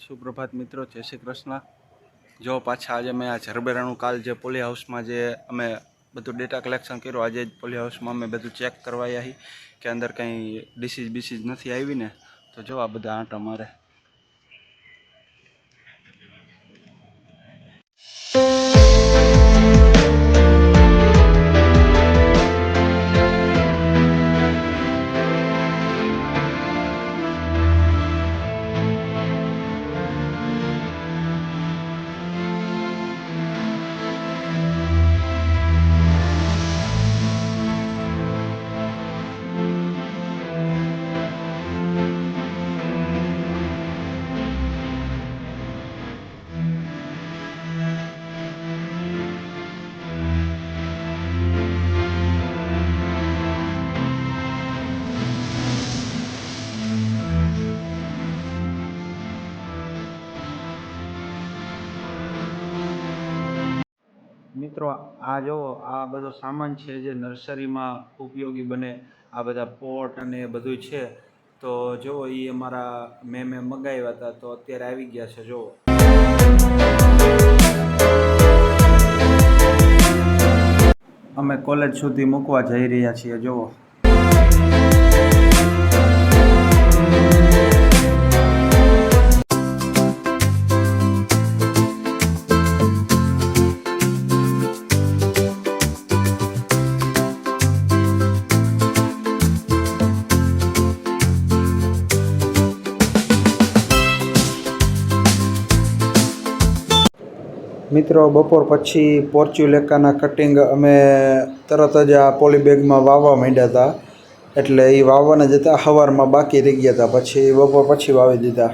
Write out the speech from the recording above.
સુપ્રભાત મિત્રો, જય શ્રી કૃષ્ણ। જો પાછા આજે મેં આ ઝરબેરાનું કાલ જે પોલી હાઉસમાં જે અમે બધું ડેટા કલેક્શન કર્યું, આજે જ પોલી હાઉસમાં અમે બધું ચેક કરવા આવ્યા કે અંદર કંઈ ડિસીઝ બીસીઝ નથી આવી ને, તો જો આ બધા આંટા મારે। મિત્રો આ જો આ બધો સામાન છે જે નર્સરીમાં ઉપયોગી બને, આ બધા પોટ અને બધું છે, તો જો એ અમારા મેં મગાવ્યા હતા તો અત્યારે આવી ગયા છે। જો અમે કોલેજ સુધી મૂકવા જઈ રહ્યા છીએ। જુઓ મિત્રો, બપોર પછી પોર્ચ્યુલેકાના કટિંગ અમે તરત જ આ પોલીબેગમાં વાવવા માંડ્યા હતા, એટલે એ વાવવાના જ હતા, સવારમાં બાકી રહી ગયા હતા, પછી બપોર પછી વાવી દીધા।